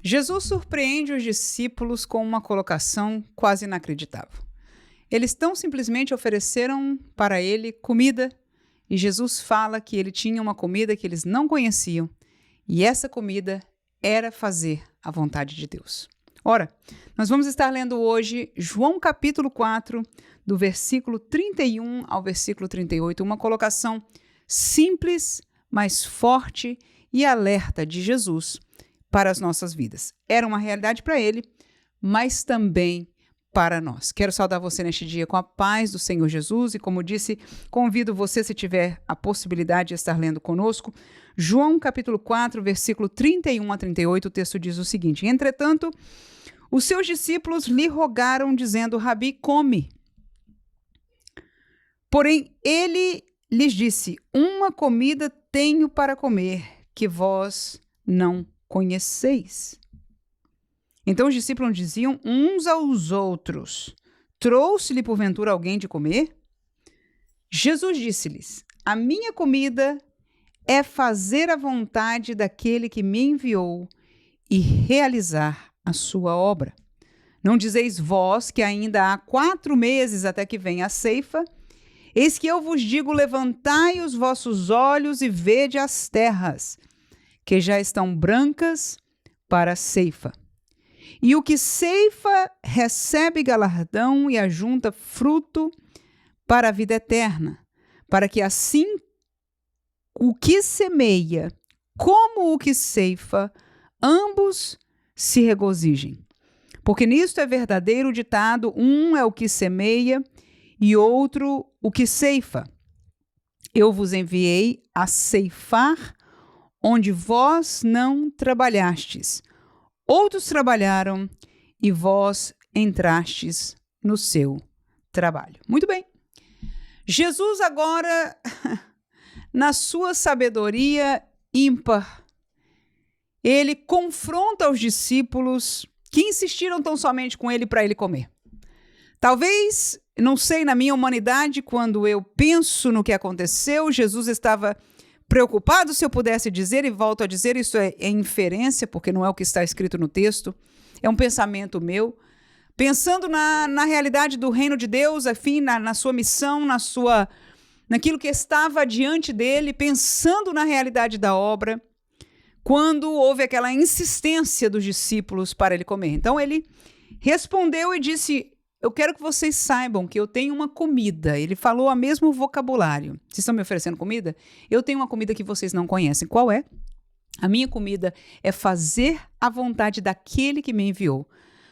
Jesus surpreende os discípulos com uma colocação quase inacreditável. Eles tão simplesmente ofereceram para ele comida e Jesus fala que ele tinha uma comida que eles não conheciam e essa comida era fazer a vontade de Deus. Ora, nós vamos estar lendo hoje João capítulo 4, do versículo 31 ao versículo 38, uma colocação simples, mas forte e alerta de Jesus para as nossas vidas. Era uma realidade para ele, mas também para nós. Quero saudar você neste dia com a paz do Senhor Jesus e, como disse, convido você, se tiver a possibilidade de estar lendo conosco, João capítulo 4, versículo 31 a 38, o texto diz o seguinte: Entretanto, os seus discípulos lhe rogaram, dizendo: Rabi, come. Porém, ele lhes disse: Uma comida tenho para comer, que vós não conheceis. Então os discípulos diziam uns aos outros: Trouxe-lhe porventura alguém de comer? Jesus disse-lhes: A minha comida é fazer a vontade daquele que me enviou e realizar a sua obra. Não dizeis vós que ainda há 4 meses até que venha a ceifa? Eis que eu vos digo: levantai os vossos olhos e vede as terras, que já estão brancas para a ceifa. E o que ceifa recebe galardão e ajunta fruto para a vida eterna, para que assim o que semeia como o que ceifa, ambos se regozijem. Porque nisto é verdadeiro o ditado: um é o que semeia e outro o que ceifa. Eu vos enviei a ceifar onde vós não trabalhastes. Outros trabalharam e vós entrastes no seu trabalho. Muito bem. Jesus agora, na sua sabedoria ímpar, ele confronta os discípulos que insistiram tão somente com ele para ele comer. Talvez, não sei, na minha humanidade, quando eu penso no que aconteceu, Jesus estava preocupado, se eu pudesse dizer, e volto a dizer, isso é inferência, porque não é o que está escrito no texto, é um pensamento meu, pensando na realidade do reino de Deus, afim, na sua missão, naquilo que estava diante dele, pensando na realidade da obra, quando houve aquela insistência dos discípulos para ele comer. Então ele respondeu e disse: eu quero que vocês saibam que eu tenho uma comida. Ele falou o mesmo vocabulário. Vocês estão me oferecendo comida? Eu tenho uma comida que vocês não conhecem. Qual é? A minha comida é fazer a vontade daquele que me enviou.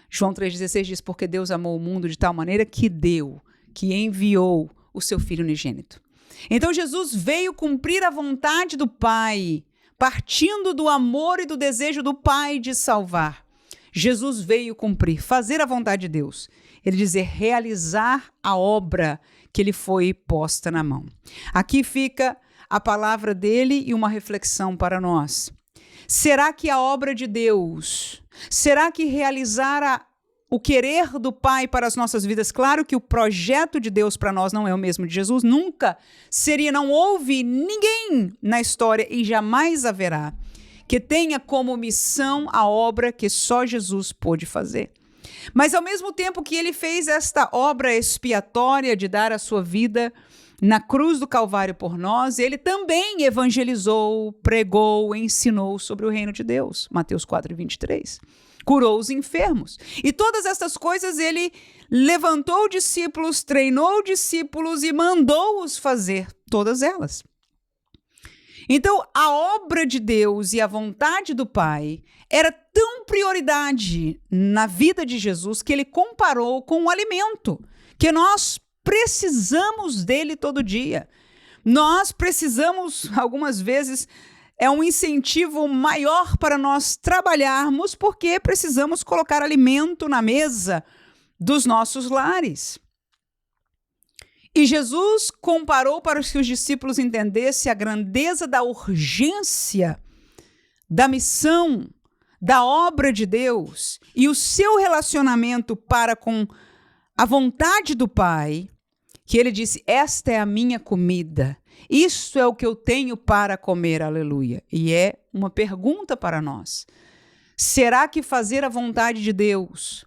João 3,16 diz: porque Deus amou o mundo de tal maneira que deu, que enviou o seu Filho unigênito. Então Jesus veio cumprir a vontade do Pai, partindo do amor e do desejo do Pai de salvar. Jesus veio cumprir, fazer a vontade de Deus. Ele dizer, realizar a obra que lhe foi posta na mão. Aqui fica a palavra dele e uma reflexão para nós. Será que a obra de Deus, será que realizar o querer do Pai para as nossas vidas? Claro que o projeto de Deus para nós não é o mesmo de Jesus, nunca seria, não houve ninguém na história e jamais haverá que tenha como missão a obra que só Jesus pôde fazer. Mas ao mesmo tempo que ele fez esta obra expiatória de dar a sua vida na cruz do Calvário por nós, ele também evangelizou, pregou, ensinou sobre o reino de Deus. Mateus 4:23. Curou os enfermos. E todas essas coisas ele levantou discípulos, treinou discípulos e mandou-os fazer todas elas. Então, a obra de Deus e a vontade do Pai era tão prioridade na vida de Jesus que ele comparou com o alimento, que nós precisamos dele todo dia. Nós precisamos, algumas vezes, é um incentivo maior para nós trabalharmos, porque precisamos colocar alimento na mesa dos nossos lares. E Jesus comparou para que os discípulos entendessem a grandeza da urgência, da missão, da obra de Deus e o seu relacionamento para com a vontade do Pai, que ele disse: esta é a minha comida, isso é o que eu tenho para comer, aleluia. E é uma pergunta para nós. Será que fazer a vontade de Deus,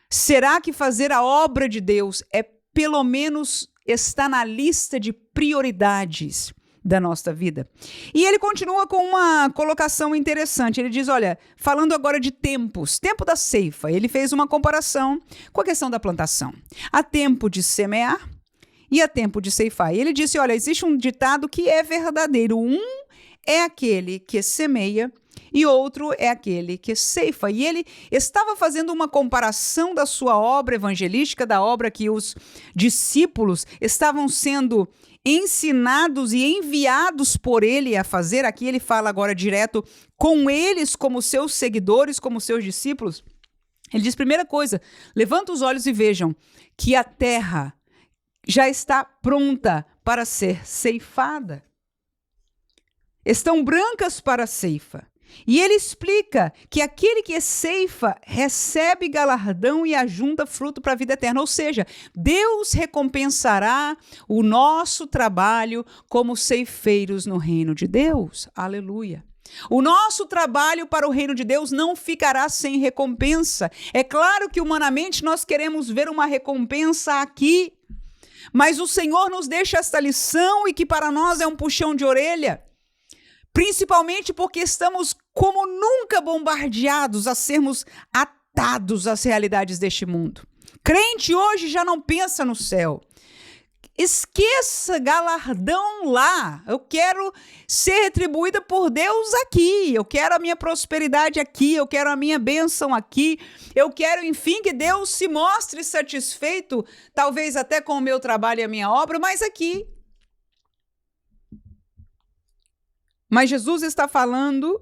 será que fazer a obra de Deus é pelo menos está na lista de prioridades da nossa vida? E ele continua com uma colocação interessante. Ele diz, olha, falando agora de tempos, tempo da ceifa, ele fez uma comparação com a questão da plantação. Há tempo de semear e há tempo de ceifar. E ele disse, olha, existe um ditado que é verdadeiro. Um é aquele que semeia e outro é aquele que ceifa. E ele estava fazendo uma comparação da sua obra evangelística, da obra que os discípulos estavam sendo ensinados e enviados por ele a fazer. Aqui ele fala agora direto com eles como seus seguidores, como seus discípulos. Ele diz, primeira coisa, levanta os olhos e vejam que a terra já está pronta para ser ceifada. Estão brancas para a ceifa. E ele explica que aquele que ceifa recebe galardão e ajunta fruto para a vida eterna. Ou seja, Deus recompensará o nosso trabalho como ceifeiros no reino de Deus. Aleluia. O nosso trabalho para o reino de Deus não ficará sem recompensa. É claro que humanamente nós queremos ver uma recompensa aqui, mas o Senhor nos deixa esta lição e que para nós é um puxão de orelha. Principalmente porque estamos como nunca bombardeados a sermos atados às realidades deste mundo. Crente hoje já não pensa no céu. Esqueça galardão lá. Eu quero ser retribuída por Deus aqui. Eu quero a minha prosperidade aqui. Eu quero a minha bênção aqui. Eu quero, enfim, que Deus se mostre satisfeito, talvez até com o meu trabalho e a minha obra, mas aqui. Mas Jesus está falando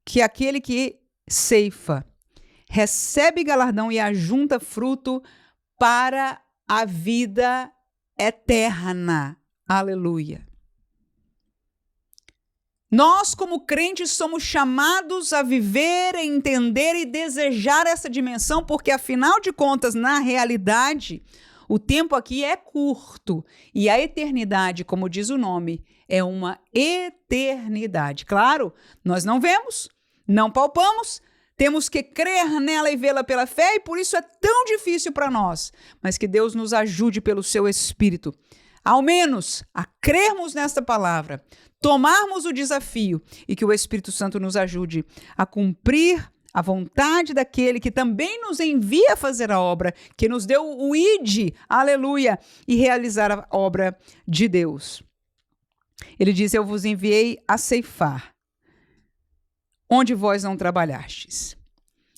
que aquele que ceifa recebe galardão e ajunta fruto para a vida eterna. Aleluia. Nós, como crentes, somos chamados a viver, a entender e desejar essa dimensão, porque, afinal de contas, na realidade, o tempo aqui é curto e a eternidade, como diz o nome, é uma eternidade. Claro, nós não vemos, não palpamos, temos que crer nela e vê-la pela fé, e por isso é tão difícil para nós. Mas que Deus nos ajude pelo seu Espírito, ao menos a crermos nesta palavra, tomarmos o desafio e que o Espírito Santo nos ajude a cumprir a vontade daquele que também nos envia a fazer a obra, que nos deu o ide, aleluia, e realizar a obra de Deus. Ele diz, eu vos enviei a ceifar, onde vós não trabalhastes.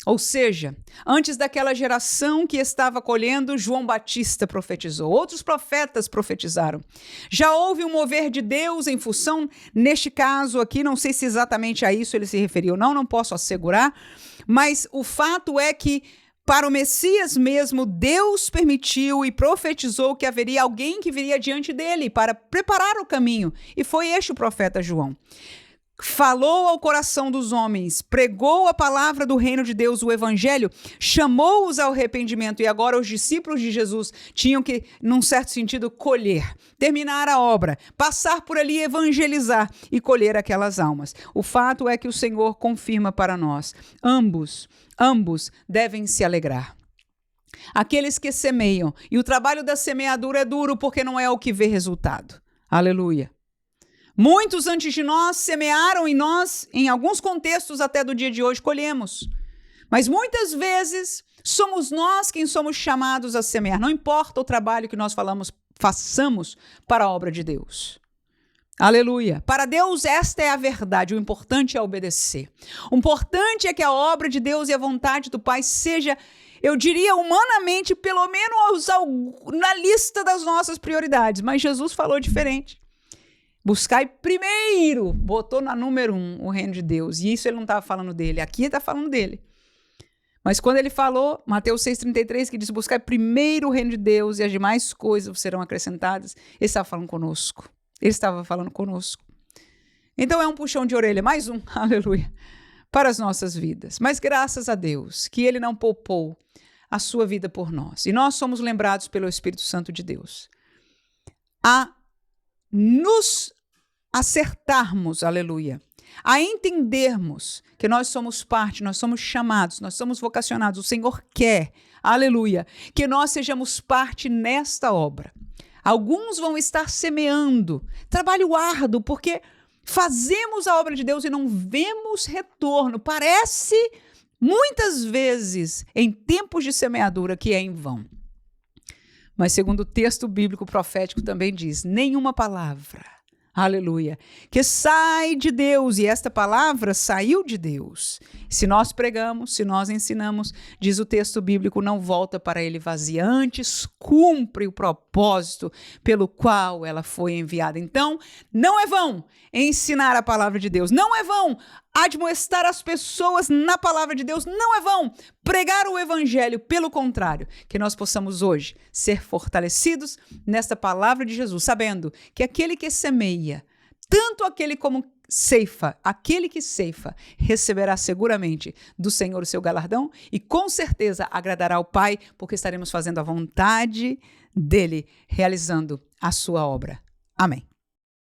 Ou seja, antes daquela geração que estava colhendo, João Batista profetizou, outros profetas profetizaram. Já houve um mover de Deus em função, neste caso aqui, não sei se exatamente a isso ele se referiu, não posso assegurar, mas o fato é que para o Messias mesmo, Deus permitiu e profetizou que haveria alguém que viria diante dele para preparar o caminho, e foi este o profeta João. Falou ao coração dos homens, pregou a palavra do reino de Deus, o evangelho, chamou-os ao arrependimento, e agora os discípulos de Jesus tinham que, num certo sentido, colher, terminar a obra, passar por ali, evangelizar e colher aquelas almas. O fato é que o Senhor confirma para nós, ambos devem se alegrar. Aqueles que semeiam, e o trabalho da semeadura é duro porque não é o que vê resultado. Aleluia. Muitos antes de nós semearam e nós, em alguns contextos até do dia de hoje, colhemos. Mas muitas vezes somos nós quem somos chamados a semear. Não importa o trabalho que nós façamos para a obra de Deus. Aleluia. Para Deus esta é a verdade, o importante é obedecer. O importante é que a obra de Deus e a vontade do Pai seja, eu diria humanamente, pelo menos na lista das nossas prioridades. Mas Jesus falou diferente. Buscai primeiro, botou na número 1 o reino de Deus. E isso ele não estava falando dele, aqui ele está falando dele. Mas quando ele falou, Mateus 6,33, que diz, buscai primeiro o reino de Deus e as demais coisas serão acrescentadas, ele estava falando conosco. Ele estava falando conosco. Então é um puxão de orelha, mais um, aleluia, para as nossas vidas. Mas graças a Deus que ele não poupou a sua vida por nós. E nós somos lembrados pelo Espírito Santo de Deus a nos acertarmos, aleluia, a entendermos que nós somos parte, nós somos chamados, nós somos vocacionados. O Senhor quer, aleluia, que nós sejamos parte nesta obra. Alguns vão estar semeando, trabalho árduo, porque fazemos a obra de Deus e não vemos retorno. Parece, muitas vezes, em tempos de semeadura, que é em vão. Mas segundo o texto bíblico profético também diz, nenhuma palavra, aleluia, que sai de Deus, e esta palavra saiu de Deus. Se nós pregamos, se nós ensinamos, diz o texto bíblico, não volta para ele vazia, antes cumpre o propósito pelo qual ela foi enviada. Então, não é vão ensinar a palavra de Deus, não é vão admoestar as pessoas na palavra de Deus, não é vão pregar o evangelho, pelo contrário, que nós possamos hoje ser fortalecidos nesta palavra de Jesus, sabendo que aquele que semeia, tanto aquele como ceifa, aquele que ceifa, receberá seguramente do Senhor o seu galardão e com certeza agradará ao Pai, porque estaremos fazendo a vontade dele, realizando a sua obra. Amém.